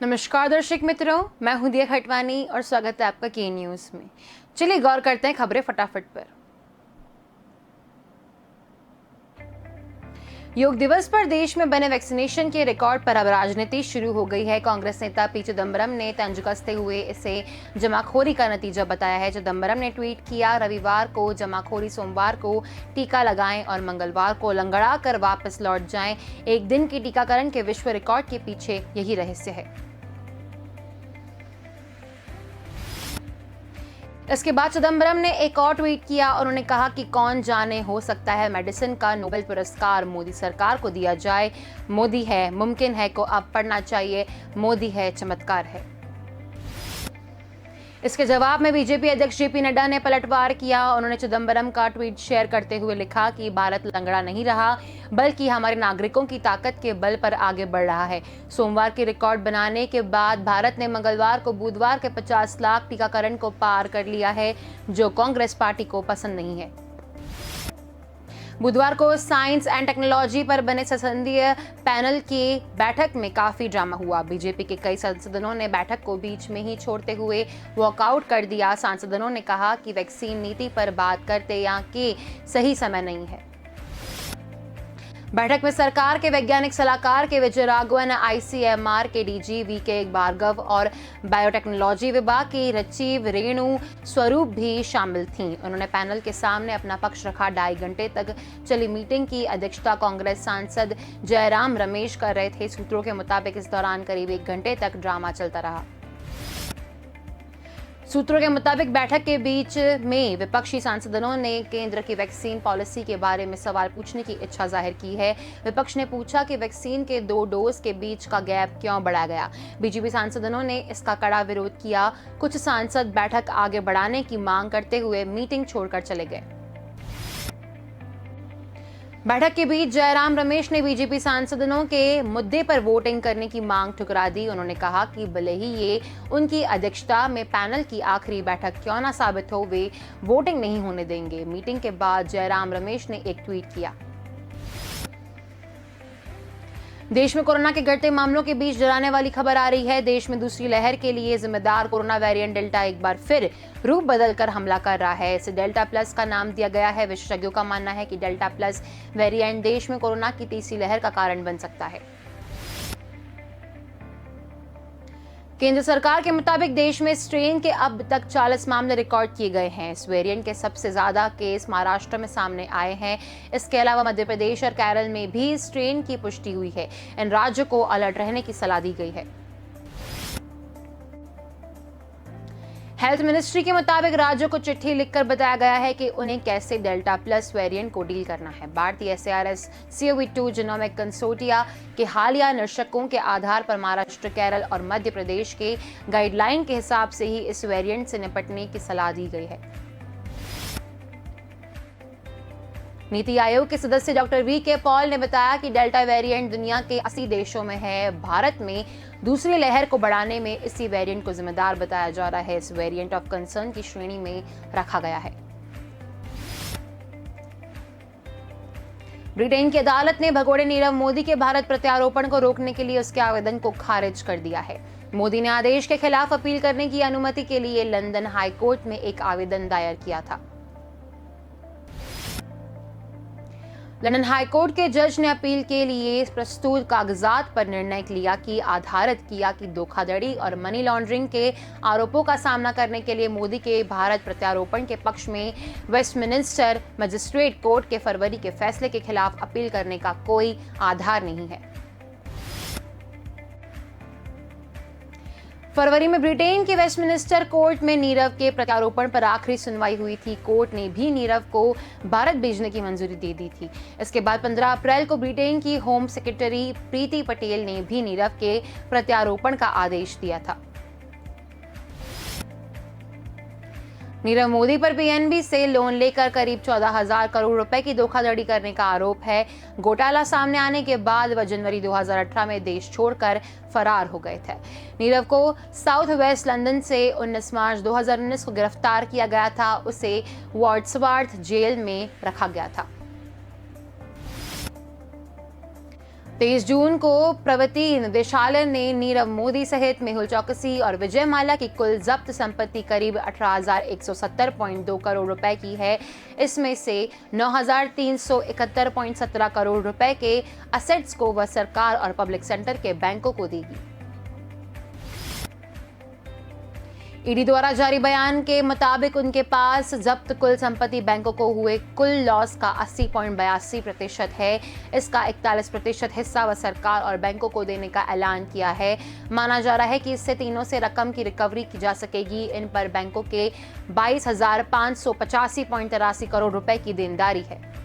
नमस्कार दर्शक मित्रों, मैं हूं दिया खटवानी और स्वागत है आपका के न्यूज़ में। चलिए गौर करते हैं खबरें फटाफट पर। योग दिवस पर देश में बने वैक्सीनेशन के रिकॉर्ड पर अब राजनीति शुरू हो गई है। कांग्रेस नेता पी चिदम्बरम ने तंज कसते हुए इसे जमाखोरी का नतीजा बताया है। चिदम्बरम ने ट्वीट किया, रविवार को जमाखोरी, सोमवार को टीका लगाएं और मंगलवार को लंगड़ा कर वापस लौट जाएं। एक दिन के टीकाकरण के विश्व रिकॉर्ड के पीछे यही रहस्य है। इसके बाद चिदम्बरम ने एक और ट्वीट किया। उन्होंने कहा कि कौन जाने, हो सकता है मेडिसिन का नोबेल पुरस्कार मोदी सरकार को दिया जाए। मोदी है, मुमकिन है को अब पढ़ना चाहिए। मोदी है, चमत्कार है। इसके जवाब में बीजेपी अध्यक्ष जेपी नड्डा ने पलटवार किया। उन्होंने चिदम्बरम का ट्वीट शेयर करते हुए लिखा कि भारत लंगड़ा नहीं रहा, बल्कि हमारे नागरिकों की ताकत के बल पर आगे बढ़ रहा है। सोमवार के रिकॉर्ड बनाने के बाद भारत ने मंगलवार को बुधवार के 50 लाख टीकाकरण को पार कर लिया है, जो कांग्रेस पार्टी को पसंद नहीं है। बुधवार को साइंस एंड टेक्नोलॉजी पर बने संसदीय पैनल की बैठक में काफी ड्रामा हुआ। बीजेपी के कई सांसदों ने बैठक को बीच में ही छोड़ते हुए वॉकआउट कर दिया। सांसदों ने कहा कि वैक्सीन नीति पर बात करते या के सही समय नहीं है। बैठक में सरकार के वैज्ञानिक सलाहकार के विजय राघवन, आईसीएमआर के डीजी वीके भार्गव और बायोटेक्नोलॉजी विभाग की सचिव रेणु स्वरूप भी शामिल थीं। उन्होंने पैनल के सामने अपना पक्ष रखा। 2.5 घंटे तक चली मीटिंग की अध्यक्षता कांग्रेस सांसद जयराम रमेश कर रहे थे। सूत्रों के मुताबिक इस दौरान करीब 1 घंटे तक ड्रामा चलता रहा। सूत्रों के मुताबिक बैठक के बीच में विपक्षी सांसदों ने केंद्र की वैक्सीन पॉलिसी के बारे में सवाल पूछने की इच्छा जाहिर की है। विपक्ष ने पूछा कि वैक्सीन के 2 डोज के बीच का गैप क्यों बढ़ाया गया। बीजेपी सांसदों ने इसका कड़ा विरोध किया। कुछ सांसद बैठक आगे बढ़ाने की मांग करते हुए मीटिंग छोड़कर चले गए। बैठक के बीच जयराम रमेश ने बीजेपी सांसदों के मुद्दे पर वोटिंग करने की मांग ठुकरा दी। उन्होंने कहा कि भले ही ये उनकी अध्यक्षता में पैनल की आखिरी बैठक क्यों ना साबित हो, वे वोटिंग नहीं होने देंगे। मीटिंग के बाद जयराम रमेश ने एक ट्वीट किया। देश में कोरोना के घटते मामलों के बीच डराने वाली खबर आ रही है। देश में दूसरी लहर के लिए जिम्मेदार कोरोना वेरिएंट डेल्टा एक बार फिर रूप बदलकर हमला कर रहा है। इसे डेल्टा प्लस का नाम दिया गया है। विशेषज्ञों का मानना है कि डेल्टा प्लस वेरिएंट देश में कोरोना की तीसरी लहर का कारण बन सकता है। केंद्र सरकार के मुताबिक देश में स्ट्रेन के अब तक 40 मामले रिकॉर्ड किए गए हैं। इस वेरिएंट के सबसे ज्यादा केस महाराष्ट्र में सामने आए हैं। इसके अलावा मध्य प्रदेश और केरल में भी स्ट्रेन की पुष्टि हुई है। इन राज्यों को अलर्ट रहने की सलाह दी गई है। हेल्थ मिनिस्ट्री के मुताबिक राज्यों को चिट्ठी लिखकर बताया गया है कि उन्हें कैसे डेल्टा प्लस वेरिएंट को डील करना है। भारतीय SARS CoV-2 जीनोमिक कंसोर्टिया के हालिया निरीक्षकों के आधार पर महाराष्ट्र, केरल और मध्य प्रदेश के गाइडलाइन के हिसाब से ही इस वेरिएंट से निपटने की सलाह दी गई है। नीति आयोग के सदस्य डॉक्टर वीके पॉल ने बताया कि डेल्टा वेरिएंट दुनिया के 80 देशों में है। भारत में दूसरी लहर को बढ़ाने में इसी वेरिएंट को जिम्मेदार बताया जा रहा है। इस वेरिएंट ऑफ कंसर्न की श्रेणी में रखा गया है। ब्रिटेन की अदालत ने भगोड़े नीरव मोदी के भारत प्रत्यारोपण को रोकने के लिए उसके आवेदन को खारिज कर दिया है। मोदी ने आदेश के खिलाफ अपील करने की अनुमति के लिए लंदन हाई कोर्ट में एक आवेदन दायर किया था। लंदन हाईकोर्ट के जज ने अपील के लिए प्रस्तुत कागजात पर निर्णय लिया कि आधारित किया कि धोखाधड़ी और मनी लॉन्ड्रिंग के आरोपों का सामना करने के लिए मोदी के भारत प्रत्यारोपण के पक्ष में वेस्टमिनिस्टर मजिस्ट्रेट कोर्ट के फरवरी के फैसले के खिलाफ अपील करने का कोई आधार नहीं है। फरवरी में ब्रिटेन के वेस्टमिनिस्टर कोर्ट में नीरव के प्रत्यारोपण पर आखिरी सुनवाई हुई थी। कोर्ट ने भी नीरव को भारत भेजने की मंजूरी दे दी थी। इसके बाद 15 अप्रैल को ब्रिटेन की होम सेक्रेटरी प्रीति पटेल ने भी नीरव के प्रत्यारोपण का आदेश दिया था। नीरव मोदी पर पीएनबी से लोन लेकर करीब 14,000 करोड़ रुपए की धोखाधड़ी करने का आरोप है। घोटाला सामने आने के बाद वह जनवरी 2018 में देश छोड़कर फरार हो गए थे। नीरव को साउथ वेस्ट लंदन से 19 मार्च 2019 को गिरफ्तार किया गया था। उसे वार्ड्सवर्थ जेल में रखा गया था। 23 जून को प्रवर्तन निदेशालय ने नीरव मोदी सहित मेहुल चौकसी और विजय माल्या की कुल जब्त संपत्ति करीब 18,170.2 करोड़ रुपए की है। इसमें से 9,371.17 करोड़ रुपए के असेट्स को वह सरकार और पब्लिक सेक्टर के बैंकों को देगी। ईडी द्वारा जारी बयान के मुताबिक उनके पास जब्त कुल संपत्ति बैंकों को हुए कुल लॉस का 80.82% है। इसका 41% हिस्सा वह सरकार और बैंकों को देने का ऐलान किया है। माना जा रहा है कि इससे तीनों से रकम की रिकवरी की जा सकेगी। इन पर बैंकों के 22,585.83 करोड़ रुपए की देनदारी है।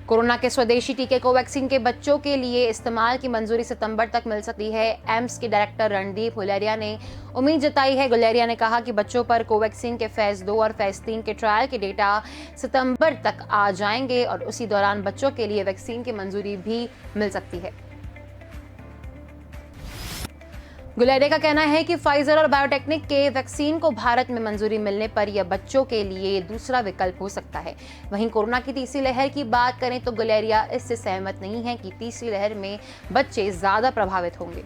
कोरोना के स्वदेशी टीके कोवैक्सीन के बच्चों के लिए इस्तेमाल की मंजूरी सितंबर तक मिल सकती है। एम्स के डायरेक्टर रणदीप गुलेरिया ने उम्मीद जताई है। गुलेरिया ने कहा कि बच्चों पर कोवैक्सीन के फेज 2 और फेज 3 के ट्रायल के डेटा सितंबर तक आ जाएंगे और उसी दौरान बच्चों के लिए वैक्सीन की मंजूरी भी मिल सकती है। गुलेरिया का कहना है कि फाइजर और बायोटेक्निक के वैक्सीन को भारत में मंजूरी मिलने पर यह बच्चों के लिए दूसरा विकल्प हो सकता है। वहीं कोरोना की तीसरी लहर की बात करें तो गुलेरिया इससे सहमत नहीं है कि तीसरी लहर में बच्चे ज्यादा प्रभावित होंगे।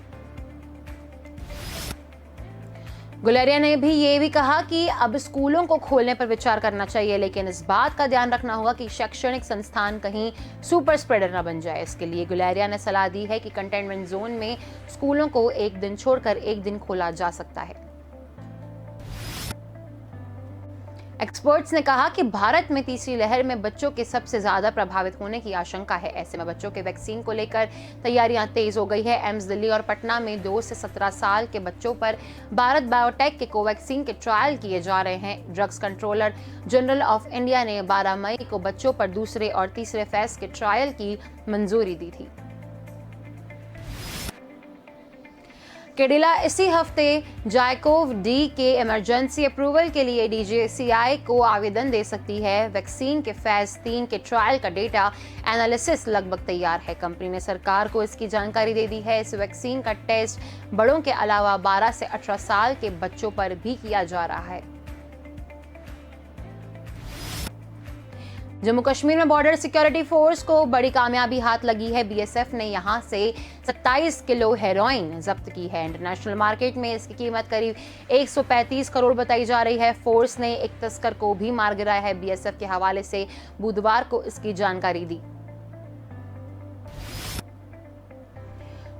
गुलेरिया ने ये भी कहा कि अब स्कूलों को खोलने पर विचार करना चाहिए, लेकिन इस बात का ध्यान रखना होगा कि शैक्षणिक संस्थान कहीं सुपर स्प्रेडर न बन जाए। इसके लिए गुलेरिया ने सलाह दी है कि कंटेनमेंट जोन में स्कूलों को एक दिन छोड़कर एक दिन खोला जा सकता है। एक्सपर्ट्स ने कहा कि भारत में तीसरी लहर में बच्चों के सबसे ज्यादा प्रभावित होने की आशंका है। ऐसे में बच्चों के वैक्सीन को लेकर तैयारियां तेज हो गई है। एम्स दिल्ली और पटना में 2 से 17 साल के बच्चों पर भारत बायोटेक के कोवैक्सीन के ट्रायल किए जा रहे हैं। Drugs controller general of India ने 12 मई को बच्चों पर दूसरे और तीसरे फेज के ट्रायल की मंजूरी दी थी। केडिला इसी हफ्ते जायकोव डी के इमरजेंसी अप्रूवल के लिए डीजीसीआई को आवेदन दे सकती है। वैक्सीन के फेज 3 के ट्रायल का डेटा एनालिसिस लगभग तैयार है। कंपनी ने सरकार को इसकी जानकारी दे दी है। इस वैक्सीन का टेस्ट बड़ों के अलावा 12 से 18 साल के बच्चों पर भी किया जा रहा है। जम्मू कश्मीर में बॉर्डर सिक्योरिटी फोर्स को बड़ी कामयाबी हाथ लगी है। बीएसएफ ने यहां से 27 किलो हेरोइन जब्त की है। इंटरनेशनल मार्केट में इसकी कीमत करीब 135 करोड़ बताई जा रही है। फोर्स ने एक तस्कर को भी मार गिराया है। बीएसएफ के हवाले से बुधवार को इसकी जानकारी दी।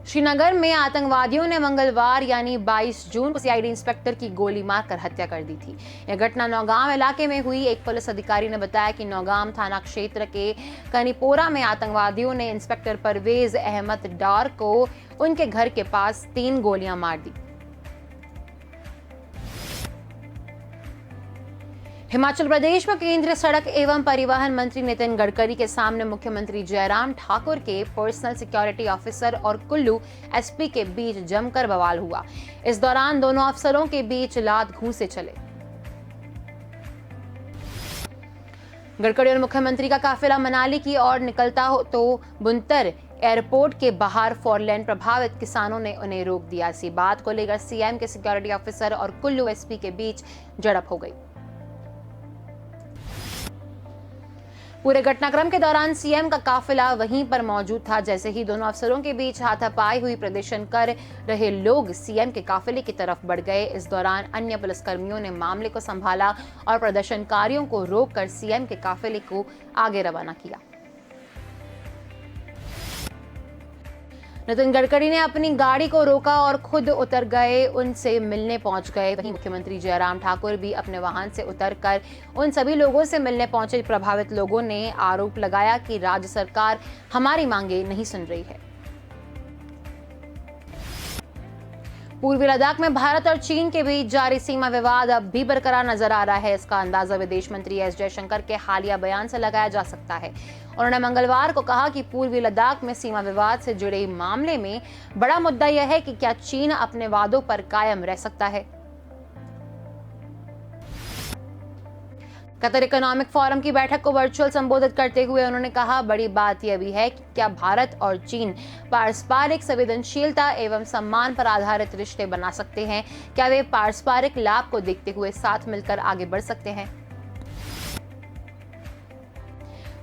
श्रीनगर में आतंकवादियों ने मंगलवार यानी 22 जून को सीआईडी इंस्पेक्टर की गोली मारकर हत्या कर दी थी। यह घटना नौगाम इलाके में हुई। एक पुलिस अधिकारी ने बताया कि नौगाम थाना क्षेत्र के कनीपोरा में आतंकवादियों ने इंस्पेक्टर परवेज अहमद डार को उनके घर के पास 3 गोलियां मार दी। हिमाचल प्रदेश में केंद्रीय सड़क एवं परिवहन मंत्री नितिन गडकरी के सामने मुख्यमंत्री जयराम ठाकुर के पर्सनल सिक्योरिटी ऑफिसर और कुल्लू एसपी के बीच जमकर बवाल हुआ। इस दौरान दोनों अफसरों के बीच लात घूंसे चले। गडकरी और मुख्यमंत्री का काफिला मनाली की ओर निकलता हो तो बुनतर एयरपोर्ट के बाहर 4 लेन प्रभावित किसानों ने उन्हें रोक दिया। इसी बात को लेकर सीएम के सिक्योरिटी ऑफिसर और कुल्लू एसपी के बीच झड़प हो गई। पूरे घटनाक्रम के दौरान सीएम का काफिला वहीं पर मौजूद था। जैसे ही दोनों अफसरों के बीच हाथापाई हुई, प्रदर्शन कर रहे लोग सीएम के काफिले की तरफ बढ़ गए। इस दौरान अन्य पुलिसकर्मियों ने मामले को संभाला और प्रदर्शनकारियों को रोककर सीएम के काफिले को आगे रवाना किया। नितिन गडकरी ने अपनी गाड़ी को रोका और खुद उतर गए, उनसे मिलने पहुंच गए। वहीं मुख्यमंत्री जयराम ठाकुर भी अपने वाहन से उतरकर उन सभी लोगों से मिलने पहुंचे। प्रभावित लोगों ने आरोप लगाया कि राज्य सरकार हमारी मांगे नहीं सुन रही है। पूर्वी लद्दाख में भारत और चीन के बीच जारी सीमा विवाद अब भी बरकरार नजर आ रहा है। इसका अंदाजा विदेश मंत्री एस जयशंकर के हालिया बयान से लगाया जा सकता है। उन्होंने मंगलवार को कहा कि पूर्वी लद्दाख में सीमा विवाद से जुड़े मामले में बड़ा मुद्दा यह है कि क्या चीन अपने वादों पर कायम रह सकता है। कतर इकोनॉमिक फोरम की बैठक को वर्चुअल संबोधित करते हुए उन्होंने कहा, बड़ी बात यह भी है कि क्या भारत और चीन पारस्परिक संवेदनशीलता एवं सम्मान पर आधारित रिश्ते बना सकते हैं। क्या वे पारस्परिक लाभ को देखते हुए साथ मिलकर आगे बढ़ सकते हैं।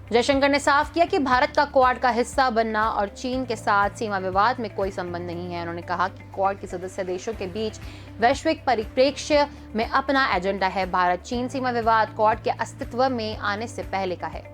जयशंकर ने साफ किया कि भारत का क्वाड का हिस्सा बनना और चीन के साथ सीमा विवाद में कोई संबंध नहीं है। उन्होंने कहा कि क्वाड के सदस्य देशों के बीच वैश्विक परिप्रेक्ष्य में अपना एजेंडा है। भारत चीन सीमा विवाद क्वाड के अस्तित्व में आने से पहले का है।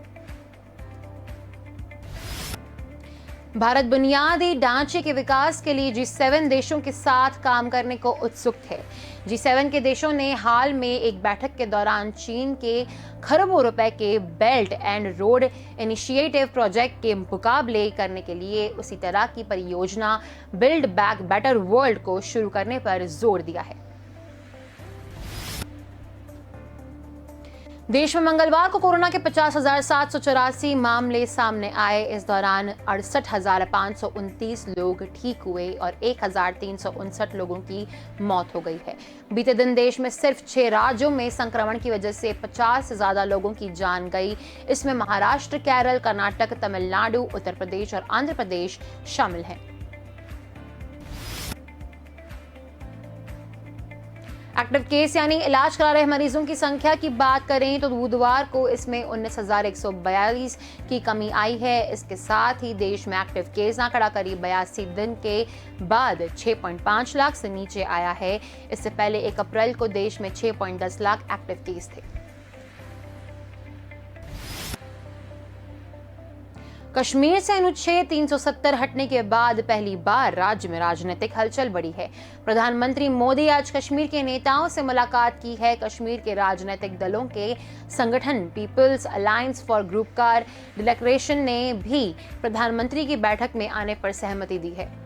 भारत बुनियादी ढांचे के विकास के लिए G7 देशों के साथ काम करने को उत्सुक है। G7 के देशों ने हाल में एक बैठक के दौरान चीन के खरबों रुपए के belt and road initiative project के मुकाबले करने के लिए उसी तरह की परियोजना बिल्ड बैक बेटर वर्ल्ड को शुरू करने पर जोर दिया है। देश में मंगलवार को कोरोना के 50,784 मामले सामने आए। इस दौरान 68,529 लोग ठीक हुए और 1,359 लोगों की मौत हो गई है। बीते दिन देश में सिर्फ 6 राज्यों में संक्रमण की वजह से 50 से ज्यादा लोगों की जान गई। इसमें महाराष्ट्र, केरल, कर्नाटक, तमिलनाडु, उत्तर प्रदेश और आंध्र प्रदेश शामिल हैं। एक्टिव केस यानी इलाज करा रहे मरीजों की संख्या की बात करें तो बुधवार को इसमें 19,142 की कमी आई है। इसके साथ ही देश में एक्टिव केस आंकड़ा करीब 82 दिन के बाद 6.5 लाख से नीचे आया है। इससे पहले 1 अप्रैल को देश में 6.10 लाख एक्टिव केस थे। कश्मीर से अनुच्छेद 370 हटने के बाद पहली बार राज्य में राजनीतिक हलचल बढ़ी है। प्रधानमंत्री मोदी आज कश्मीर के नेताओं से मुलाकात की है। कश्मीर के राजनीतिक दलों के संगठन पीपल्स अलायंस फॉर ग्रुपकार डिक्लेरेशन ने भी प्रधानमंत्री की बैठक में आने पर सहमति दी है।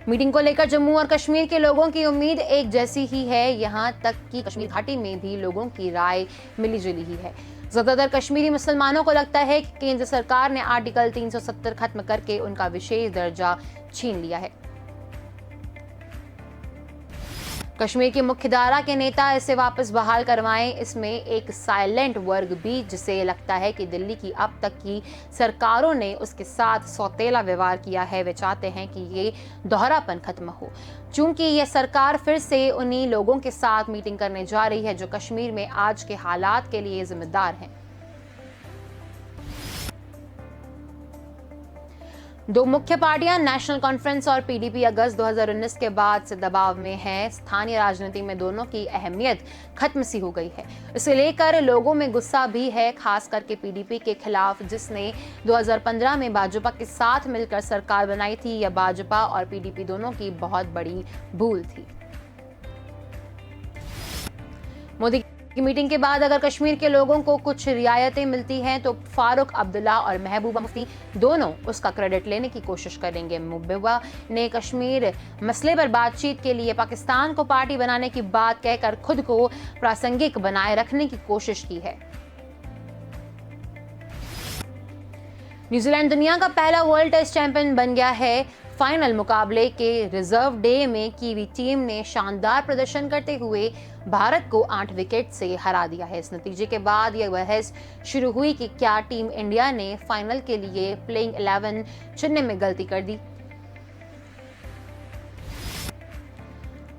मीटिंग को लेकर जम्मू और कश्मीर के लोगों की उम्मीद एक जैसी ही है। यहां तक कि कश्मीर घाटी में भी लोगों की राय मिलीजुली ही है। ज्यादातर कश्मीरी मुसलमानों को लगता है कि केंद्र सरकार ने आर्टिकल 370 खत्म करके उनका विशेष दर्जा छीन लिया है। कश्मीर की मुख्यधारा के नेता इसे वापस बहाल करवाएं। इसमें एक साइलेंट वर्ग भी जिसे लगता है कि दिल्ली की अब तक की सरकारों ने उसके साथ सौतेला व्यवहार किया है। वे चाहते हैं कि ये दोहरापन खत्म हो। चूंकि यह सरकार फिर से उन्हीं लोगों के साथ मीटिंग करने जा रही है जो कश्मीर में आज के हालात के लिए जिम्मेदार हैं। दो मुख्य पार्टियां नेशनल कॉन्फ्रेंस और पीडीपी अगस्त 2019 के बाद से दबाव में है। स्थानीय राजनीति में दोनों की अहमियत खत्म सी हो गई है। इसे लेकर लोगों में गुस्सा भी है, खास करके पीडीपी के खिलाफ जिसने 2015 में भाजपा के साथ मिलकर सरकार बनाई थी। यह भाजपा और पीडीपी दोनों की बहुत बड़ी भूल थी। मोदी की मीटिंग के बाद अगर कश्मीर के लोगों को कुछ रियायतें मिलती हैं तो फारूक अब्दुल्ला और महबूबा मुफ्ती दोनों उसका क्रेडिट लेने की कोशिश करेंगे। महबूबा ने कश्मीर मसले पर बातचीत के लिए पाकिस्तान को पार्टी बनाने की बात कहकर खुद को प्रासंगिक बनाए रखने की कोशिश की है। न्यूजीलैंड दुनिया का पहला वर्ल्ड टेस्ट चैंपियन बन गया है। फाइनल मुकाबले के रिजर्व डे में कीवी टीम ने शानदार प्रदर्शन करते हुए भारत को 8 विकेट से हरा दिया है। इस नतीजे के बाद यह बहस शुरू हुई कि क्या टीम इंडिया ने फाइनल के लिए प्लेइंग 11 चुनने में गलती कर दी।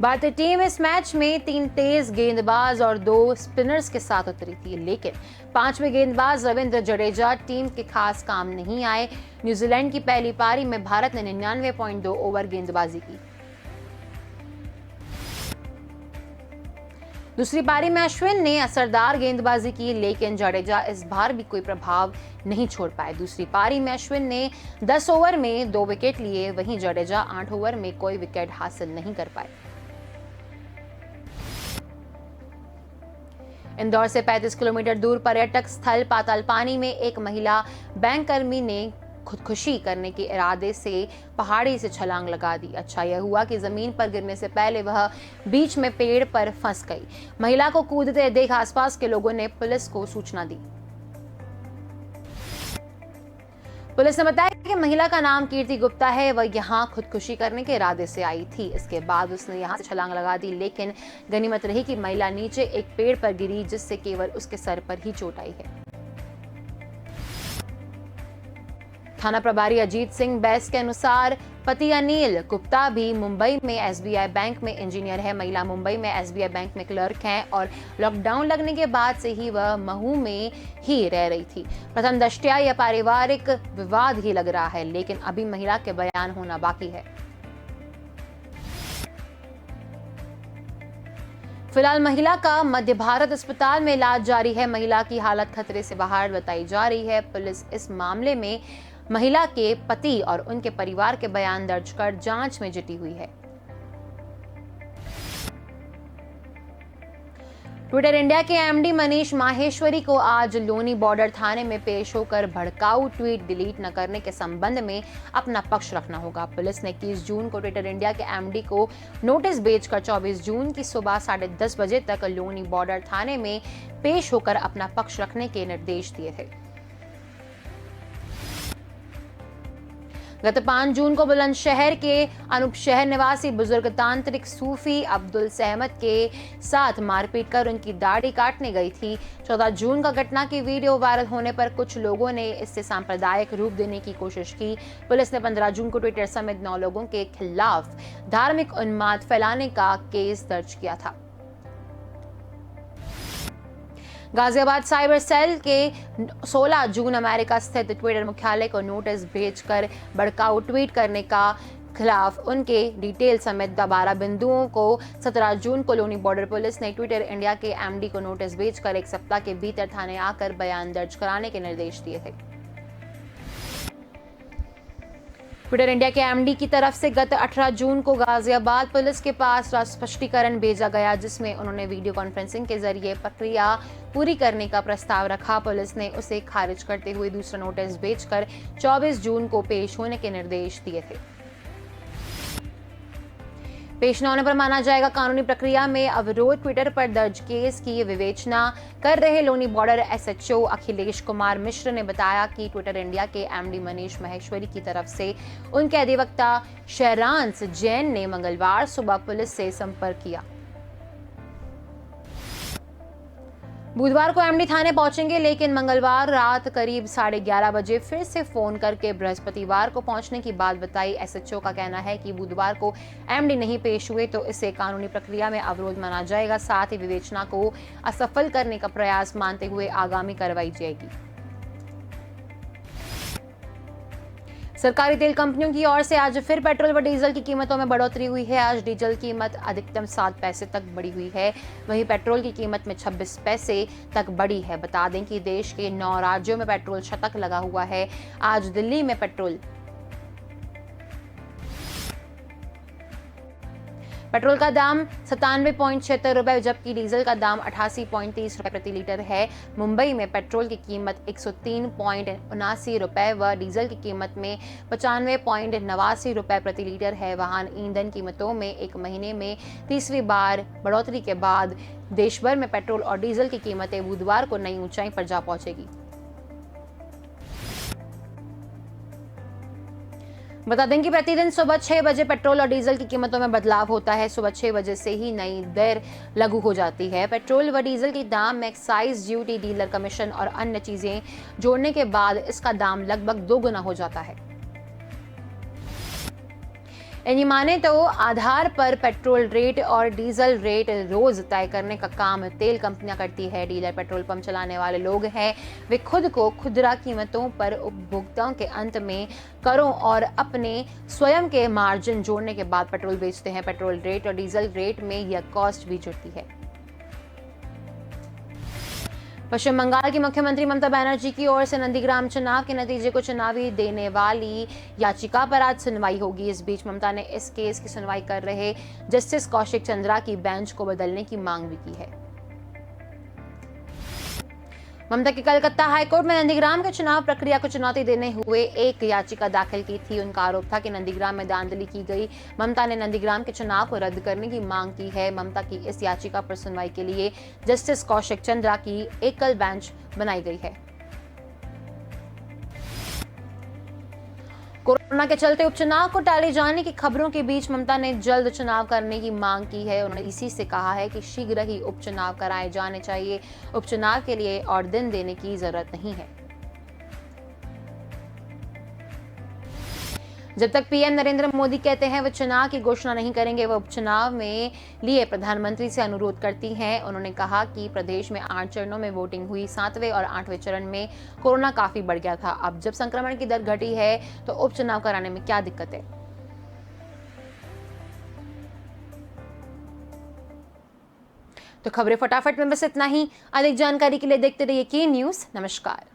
भारतीय टीम इस मैच में 3 तेज गेंदबाज और 2 स्पिनर्स के साथ उतरी थी, लेकिन 5वें गेंदबाज रविंद्र जडेजा टीम के खास काम नहीं आए। न्यूजीलैंड की पहली पारी में भारत ने 99.2 ओवर गेंदबाजी की। दूसरी पारी में अश्विन ने असरदार गेंदबाजी की, लेकिन जडेजा इस बार भी कोई प्रभाव नहीं छोड़ पाए। दूसरी पारी में अश्विन ने 10 ओवर में 2 विकेट लिए, वहीं जडेजा 8 ओवर में कोई विकेट हासिल नहीं कर पाए। इंदौर से 35 किलोमीटर दूर पर्यटक स्थल पातालपानी में एक महिला बैंक कर्मी ने खुदकुशी करने के इरादे से पहाड़ी से छलांग लगा दी। अच्छा यह हुआ कि जमीन पर गिरने से पहले वह बीच में पेड़ पर फंस गई। महिला को कूदते देख आसपास के लोगों ने पुलिस को सूचना दी। पुलिस ने बताया कि महिला का नाम कीर्ति गुप्ता है। वह यहां खुदकुशी करने के इरादे से आई थी। इसके बाद उसने यहां से छलांग लगा दी, लेकिन गनीमत रही कि महिला नीचे एक पेड़ पर गिरी, जिससे केवल उसके सर पर ही चोट आई है। थाना प्रभारी अजीत सिंह बैस के अनुसार पति अनिल गुप्ता भी मुंबई में एसबीआई बैंक में इंजीनियर है। महिला मुंबई में एसबीआई बैंक में क्लर्क हैं और लॉकडाउन लगने के बाद से ही वह महू में ही रह रही थी। प्रथम दृष्टया यह पारिवारिक विवाद ही लग रहा है, लेकिन अभी महिला के बयान होना बाकी है। फिलहाल महिला का मध्य भारत अस्पताल में इलाज जारी है। महिला की हालत खतरे से बाहर बताई जा रही है। पुलिस इस मामले में महिला के पति और उनके परिवार के बयान दर्ज कर जांच में जुटी हुई है। ट्विटर इंडिया के एमडी मनीष माहेश्वरी को आज लोनी बॉर्डर थाने में पेश होकर भड़काऊ ट्वीट डिलीट न करने के संबंध में अपना पक्ष रखना होगा। पुलिस ने 21 जून को ट्विटर इंडिया के एमडी को नोटिस भेजकर 24 जून की सुबह 10:30 बजे तक लोनी बॉर्डर थाने में पेश होकर अपना पक्ष रखने के निर्देश दिए थे। गत 5 जून को बुलंदशहर के अनूप शहर निवासी बुजुर्ग तांत्रिक सूफी अब्दुल सहमद के साथ मारपीट कर उनकी दाढ़ी काटने गई थी। 14 जून का घटना की वीडियो वायरल होने पर कुछ लोगों ने इससे सांप्रदायिक रूप देने की कोशिश की। पुलिस ने 15 जून को ट्विटर समेत 9 लोगों के खिलाफ धार्मिक उन्माद फैलाने का केस दर्ज किया था। गाजियाबाद साइबर सेल के 16 जून अमेरिका स्थित ट्विटर मुख्यालय को नोटिस भेजकर भड़काऊ ट्वीट करने का खिलाफ उनके डिटेल समेत 12 बिंदुओं को 17 जून को लोनी बॉर्डर पुलिस ने ट्विटर इंडिया के एमडी को नोटिस भेजकर 1 सप्ताह के भीतर थाने आकर बयान दर्ज कराने के निर्देश दिए थे। ट्विटर इंडिया के एमडी की तरफ से गत 18 जून को गाजियाबाद पुलिस के पास स्पष्टीकरण भेजा गया, जिसमें उन्होंने वीडियो कॉन्फ्रेंसिंग के जरिए प्रक्रिया पूरी करने का प्रस्ताव रखा। पुलिस ने उसे खारिज करते हुए दूसरा नोटिस भेजकर 24 जून को पेश होने के निर्देश दिए थे। पेश न होने पर माना जाएगा कानूनी प्रक्रिया में अवरोध। ट्विटर पर दर्ज केस की विवेचना कर रहे लोनी बॉर्डर एसएचओ अखिलेश कुमार मिश्र ने बताया कि ट्विटर इंडिया के एमडी मनीष माहेश्वरी की तरफ से उनके अधिवक्ता शहरांश जैन ने मंगलवार सुबह पुलिस से संपर्क किया। बुधवार को एमडी थाने पहुंचेंगे, लेकिन मंगलवार रात करीब 11:30 बजे फिर से फोन करके बृहस्पतिवार को पहुंचने की बात बताई। एसएचओ का कहना है कि बुधवार को एमडी नहीं पेश हुए तो इसे कानूनी प्रक्रिया में अवरोध माना जाएगा। साथ ही विवेचना को असफल करने का प्रयास मानते हुए आगामी कार्रवाई जाएगी। सरकारी तेल कंपनियों की ओर से आज फिर पेट्रोल व डीजल की कीमतों में बढ़ोतरी हुई है। आज डीजल कीमत अधिकतम 7 पैसे तक बढ़ी हुई है, वहीं पेट्रोल की कीमत में 26 पैसे तक बढ़ी है। बता दें कि देश के 9 राज्यों में पेट्रोल शतक लगा हुआ है। आज दिल्ली में पेट्रोल का दाम 97.76 रुपए जबकि डीजल का दाम 88.30 रुपए प्रति लीटर है। मुंबई में पेट्रोल की कीमत 103.79 रुपए व डीजल की कीमत में 95.89 रुपए प्रति लीटर है। वाहन ईंधन कीमतों में एक महीने में 30वीं बार बढ़ोतरी के बाद देश भर में पेट्रोल और डीजल की कीमतें बुधवार को नई ऊंचाई पर जा पहुंचेगी। बता दें कि प्रतिदिन सुबह 6 बजे पेट्रोल और डीजल की कीमतों में बदलाव होता है। सुबह 6 बजे से ही नई दर लागू हो जाती है। पेट्रोल व डीजल के दाम में एक्साइज ड्यूटी, डीलर कमीशन और अन्य चीजें जोड़ने के बाद इसका दाम लगभग 2 गुना हो जाता है। इन्हीं माने तो आधार पर पेट्रोल रेट और डीजल रेट रोज तय करने का काम तेल कंपनियां करती है। डीलर पेट्रोल पंप चलाने वाले लोग हैं, वे खुद को खुदरा कीमतों पर उपभोक्ताओं के अंत में करों और अपने स्वयं के मार्जिन जोड़ने के बाद पेट्रोल बेचते हैं। पेट्रोल रेट और डीजल रेट में यह कॉस्ट भी जुड़ती है। पश्चिम बंगाल की मुख्यमंत्री ममता बनर्जी की ओर से नंदीग्राम चुनाव के नतीजे को चुनावी देने वाली याचिका पर आज सुनवाई होगी। इस बीच ममता ने इस केस की सुनवाई कर रहे जस्टिस कौशिक चंद्रा की बेंच को बदलने की मांग भी की है। ममता की कलकत्ता हाईकोर्ट में नंदीग्राम के चुनाव प्रक्रिया को चुनौती देने हुए एक याचिका दाखिल की थी। उनका आरोप था कि नंदीग्राम में धांधली की गई। ममता ने नंदीग्राम के चुनाव को रद्द करने की मांग की है। ममता की इस याचिका पर सुनवाई के लिए जस्टिस कौशिक चंद्रा की एकल बेंच बनाई गई है। कोरोना के चलते उपचुनाव को टाले जाने की खबरों के बीच ममता ने जल्द चुनाव करने की मांग की है। उन्होंने इसी से कहा है कि शीघ्र ही उपचुनाव कराए जाने चाहिए। उपचुनाव के लिए और दिन देने की जरूरत नहीं है। जब तक पीएम नरेंद्र मोदी कहते हैं वो चुनाव की घोषणा नहीं करेंगे, वो उपचुनाव में लिए प्रधानमंत्री से अनुरोध करती हैं। उन्होंने कहा कि प्रदेश में 8 चरणों में वोटिंग हुई, 7वें और 8वें चरण में कोरोना काफी बढ़ गया था। अब जब संक्रमण की दर घटी है तो उपचुनाव कराने में क्या दिक्कत है। तो खबरें फटाफट में बस इतना ही। अधिक जानकारी के लिए देखते रहिए के न्यूज। नमस्कार।